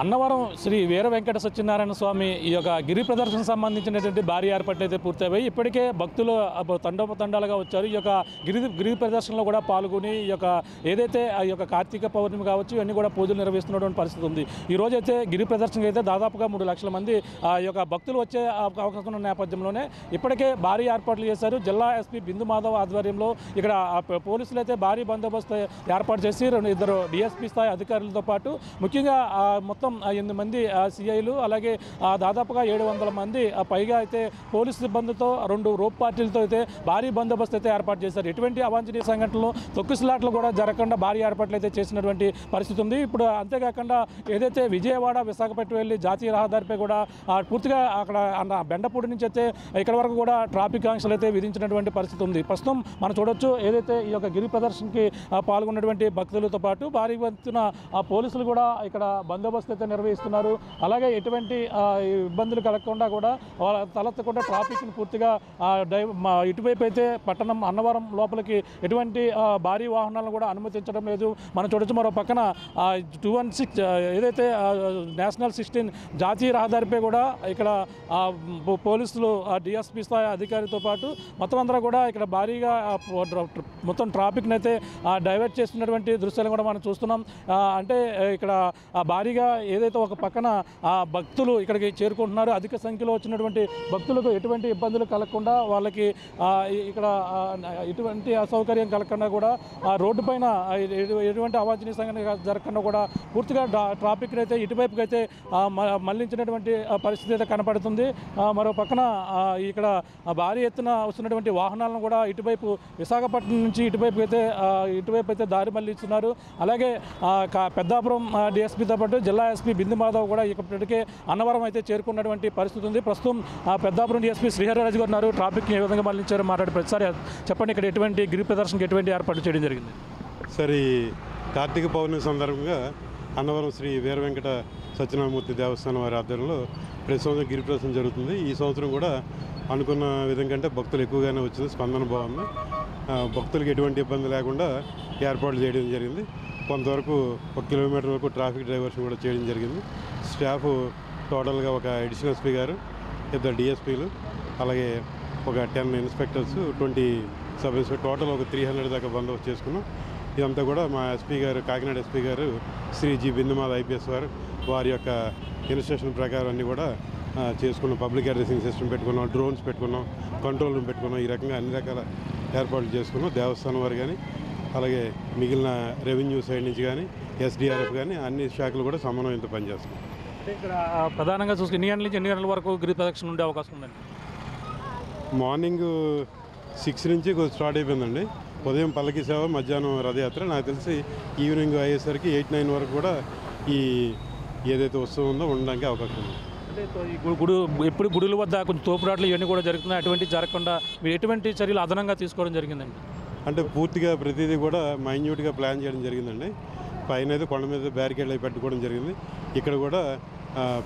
అన్నవరం శ్రీ వీర వెంకట సత్యనారాయణ స్వామి ఈ యొక్క గిరి ప్రదర్శన సంబంధించినటువంటి భారీ ఏర్పాట్లు అయితే పూర్తయ్యాయి. ఇప్పటికే భక్తులు తండోపతండాలుగా వచ్చారు. ఈ యొక్క గిరి ప్రదర్శనలో కూడా పాల్గొని ఈ యొక్క ఏదైతే ఆ యొక్క కార్తీక పౌర్ణమి కావచ్చు ఇవన్నీ కూడా పూజలు నిర్వహిస్తున్నటువంటి పరిస్థితి ఉంది. ఈ రోజు అయితే గిరి ప్రదర్శనకి అయితే దాదాపుగా 3 లక్షల మంది ఆ యొక్క భక్తులు వచ్చే అవకాశం ఉన్న నేపథ్యంలోనే ఇప్పటికే భారీ ఏర్పాట్లు చేశారు. జిల్లా ఎస్పీ బిందు మాధవ్ ఆధ్వర్యంలో ఇక్కడ పోలీసులు అయితే భారీ బందోబస్తు ఏర్పాటు చేసి 2 డిఎస్పీ స్థాయి అధికారులతో పాటు ముఖ్యంగా మొత్తం 8 మంది సిఐలు అలాగే దాదాపుగా 700 మంది పైగా అయితే పోలీసు సిబ్బందితో 2 రోప్ పార్టీలతో అయితే భారీ బందోబస్తు అయితే ఏర్పాటు చేశారు. ఎటువంటి అవాంఛనీయ సంఘటనలు తొక్కిసలాట్లు కూడా జరగకుండా భారీ ఏర్పాట్లు అయితే చేసినటువంటి పరిస్థితి ఉంది. ఇప్పుడు అంతేకాకుండా ఏదైతే విజయవాడ విశాఖపట్నం వెళ్ళి జాతీయ రహదారిపై కూడా పూర్తిగా అక్కడ బెండపూడి నుంచి అయితే ఇక్కడ వరకు కూడా ట్రాఫిక్ ఆంక్షలు అయితే విధించినటువంటి పరిస్థితి ఉంది. ప్రస్తుతం మనం చూడొచ్చు ఏదైతే ఈ యొక్క గిరి ప్రదర్శనకి పాల్గొన్నటువంటి భక్తులతో పాటు భారీ ఎత్తున పోలీసులు కూడా ఇక్కడ బందోబస్తు అయితే నిర్వహిస్తున్నారు. అలాగే ఎటువంటి ఇబ్బందులు కలగకుండా కూడా తలెత్తకుండా ట్రాఫిక్ని పూర్తిగా ఇటువైపు అయితే పట్టణం అన్నవరం లోపలికి ఎటువంటి భారీ వాహనాలను కూడా అనుమతించడం లేదు. మనం చూడొచ్చు మరో పక్కన 216 ఏదైతే నేషనల్ 16 జాతీయ రహదారిపై కూడా ఇక్కడ పోలీసులు డిఎస్పీ స్థాయి అధికారితో పాటు మొత్తం అందరూ కూడా ఇక్కడ భారీగా మొత్తం ట్రాఫిక్ని అయితే డైవర్ట్ చేస్తున్నటువంటి దృశ్యాలు కూడా మనం చూస్తున్నాం. అంటే ఇక్కడ భారీగా ఏదైతే ఒక పక్కన భక్తులు ఇక్కడికి చేరుకుంటున్నారు. అధిక సంఖ్యలో వచ్చినటువంటి భక్తులకు ఎటువంటి ఇబ్బందులు కలగకుండా వాళ్ళకి ఇక్కడ ఎటువంటి అసౌకర్యం కలగకుండా కూడా రోడ్డు పైన ఎటువంటి అవాంఛనీయ సంఘటన జరగకుండా కూడా పూర్తిగా ట్రాఫిక్ని అయితే ఇటువైపుకి అయితే మళ్లించినటువంటి పరిస్థితి అయితే కనపడుతుంది. మరో పక్కన ఇక్కడ భారీ ఎత్తున వస్తున్నటువంటి వాహనాలను కూడా ఇటువైపు విశాఖపట్నం నుంచి ఇటువైపు అయితే దారి మళ్లిస్తున్నారు. అలాగే పెద్దాపురం డిఎస్పీతో పాటు జిల్లా ఎస్పీ బిందు మాధవ్ కూడా ఇప్పటికే అన్నవరం అయితే చేరుకున్నటువంటి పరిస్థితి ఉంది. ప్రస్తుతం పెద్దాపురం డిఎస్పీ శ్రీహరిరాజు గారు ఉన్నారు. ట్రాఫిక్ని ఏ విధంగా మళ్లించారో మాట్లాడే ప్రతిసారి చెప్పండి, ఇక్కడ ఎటువంటి గిరి ప్రదర్శనకి ఎటువంటి ఏర్పాటు చేయడం జరిగింది? సరే, కార్తీక పౌర్ణమి సందర్భంగా అన్నవరం శ్రీ వీర వెంకట సత్యనారాయణమూర్తి దేవస్థానం వారి ఆధ్వర్యంలో ప్రతి సంవత్సరం గిరి ప్రదర్శన జరుగుతుంది. ఈ సంవత్సరం కూడా అనుకున్న విధంగా అంటే భక్తులు ఎక్కువగానే వచ్చింది. స్పందన బాగుంది. భక్తులకు ఎటువంటి ఇబ్బంది లేకుండా ఏర్పాట్లు చేయడం జరిగింది. కొంతవరకు 1 కిలోమీటర్ వరకు ట్రాఫిక్ డైవర్షన్ కూడా చేయడం జరిగింది. స్టాఫ్ టోటల్గా ఒక అడిషనల్ ఎస్పీ గారు, 2 డిఎస్పీలు, అలాగే ఒక 10 ఇన్స్పెక్టర్స్, 20 సబ్ ఇన్స్పెక్టర్, టోటల్ ఒక 300 దాకా బందోబస్తు చేసుకున్నాం. ఇదంతా కూడా మా ఎస్పీ గారు, కాకినాడ ఎస్పీ గారు శ్రీ జి బిందుమాధ ఐపీఎస్ వారి యొక్క ఇన్స్ట్రక్షన్ ప్రకారం అన్నీ కూడా చేసుకున్నాం. పబ్లిక్ అడ్రసింగ్ సిస్టమ్ పెట్టుకున్నాం, డ్రోన్స్ పెట్టుకున్నాం, కంట్రోల్ రూమ్ పెట్టుకున్నాం. ఈ రకంగా అన్ని రకాల ఏర్పాట్లు చేసుకున్నాం. దేవస్థానం వారు కానీ అలాగే మిగిలిన రెవెన్యూ సైడ్ నుంచి కానీ ఎస్డిఆర్ఎఫ్ కానీ అన్ని శాఖలు కూడా సమన్వయంతో పనిచేస్తున్నాం. ఇక్కడ ప్రధానంగా చూసుకుని ఎన్ని గంటల నుంచి ఎన్ని గంటల వరకు గిరి ప్రదక్షిణ ఉండే అవకాశం ఉందండి? మార్నింగ్ 6 నుంచి స్టార్ట్ అయిపోయిందండి. ఉదయం పల్లకి సేవ, మధ్యాహ్నం రథయాత్ర. నాకు తెలిసి ఈవినింగ్ అయ్యేసరికి 8-9 వరకు కూడా ఈ ఏదైతే ఉత్సవం ఉందో ఉండడానికి అవకాశం ఉంది. అంటే ఎప్పుడు గుడుల వద్ద కొంచెం తోపురాట్లు ఇవన్నీ కూడా జరుగుతున్నాయి. అటువంటి జరగకుండా మీరు ఎటువంటి చర్యలు అదనంగా తీసుకోవడం జరిగిందండి? అంటే పూర్తిగా ప్రతిదీ కూడా మైన్యూట్గా ప్లాన్ చేయడం జరిగిందండి. పైన అయితే కొండ మీద బ్యారికేడ్లు అవి పెట్టుకోవడం జరిగింది. ఇక్కడ కూడా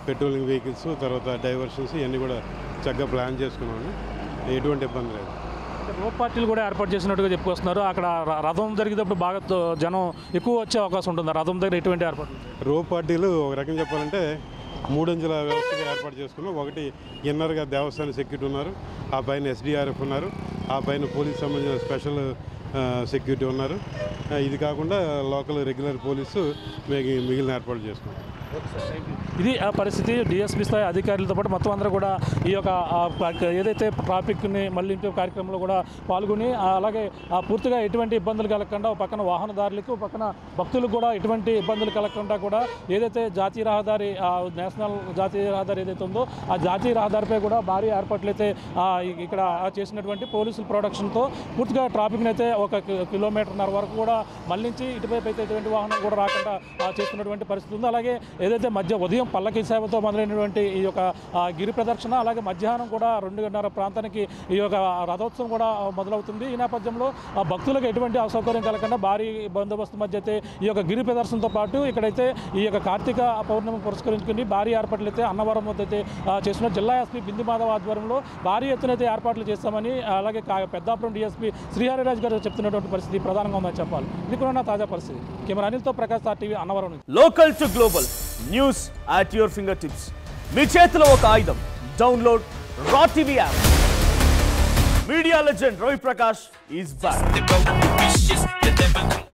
పెట్రోలింగ్ వెహికల్స్, తర్వాత డైవర్షన్స్ ఇవన్నీ కూడా చక్కగా ప్లాన్ చేసుకున్నామండి. ఎటువంటి ఇబ్బంది లేదు. అంటే రోప్ పార్టీలు కూడా ఏర్పాటు చేసినట్టుగా చెప్పుకొస్తున్నారు. అక్కడ రథం జరిగేటప్పుడు బాగా జనం ఎక్కువ వచ్చే అవకాశం ఉంటుంది. రథం దగ్గర ఎటువంటి ఏర్పాటు? రోప్ పార్టీలు ఒక రకం చెప్పాలంటే 3 అంచెల వ్యవస్థగా ఏర్పాటు చేసుకున్నాం. ఒకటి ఇన్నర్గా దేవస్థాన సెక్యూరిటీ ఉన్నారు, ఆ పైన ఎస్డిఆర్ఎఫ్ ఉన్నారు, ఆ పైన పోలీస్ సంబంధించిన స్పెషల్ సెక్యూరిటీ ఉన్నారు. ఇది కాకుండా లోకల్ రెగ్యులర్ పోలీసు మిగిలిన ఏర్పాట్లు చేసుకున్నాం. ఇది ఆ పరిస్థితి. డిఎస్పీ స్థాయి అధికారులతో పాటు మొత్తం అందరూ కూడా ఈ యొక్క ఏదైతే ట్రాఫిక్ని మళ్లించే కార్యక్రమంలో కూడా పాల్గొని అలాగే పూర్తిగా ఎటువంటి ఇబ్బందులు కలగకుండా పక్కన వాహనదారులకు పక్కన భక్తులకు కూడా ఎటువంటి ఇబ్బందులు కలగకుండా కూడా ఏదైతే జాతీయ రహదారి నేషనల్ జాతీయ రహదారి ఏదైతే ఉందో ఆ జాతీయ రహదారిపై కూడా భారీ ఏర్పాట్లు అయితే ఇక్కడ చేసినటువంటి పోలీసుల ప్రొడక్షన్తో పూర్తిగా ట్రాఫిక్ని అయితే 1.5 కిలోమీటర్న్నర వరకు కూడా మళ్లించి ఇటువైపు అయితే ఎటువంటి వాహనాలు కూడా రాకుండా చేస్తున్నటువంటి పరిస్థితి ఉంది. అలాగే ఏదైతే ఉదయం పల్లకి సేవతో మొదలైనటువంటి ఈ యొక్క గిరి ప్రదర్శన అలాగే మధ్యాహ్నం కూడా 2:30 ప్రాంతానికి ఈ యొక్క రథోత్సవం కూడా మొదలవుతుంది. ఈ నేపథ్యంలో భక్తులకు ఎటువంటి అసౌకర్యం కలగకుండా భారీ బందోబస్తు మధ్య అయితే ఈ యొక్క గిరి ప్రదర్శనతో పాటు ఇక్కడైతే ఈ యొక్క కార్తీక పౌర్ణమి పురస్కరించుకుని భారీ ఏర్పాట్లు అయితే అన్నవరం వద్ద అయితే చేసిన జిల్లా ఎస్పీ బిందు మాధవ్ ఆధ్వర్యంలో భారీ ఎత్తున అయితే ఏర్పాట్లు చేస్తామని అలాగే పెద్దాపురం డిఎస్పీ శ్రీహరిరాజు గారు చెప్తున్నటువంటి పరిస్థితి ప్రధానంగా ఉందని చెప్పాలి. ఇది కూడా తాజా పరిస్థితి. కెమెరా అనిల్తో Prakash TV Annavaram. Local to global news at your fingertips. మీ చేతిలో ఒక ఆయుధం. Download Raw TV app. Media legend Ravi Prakash is back.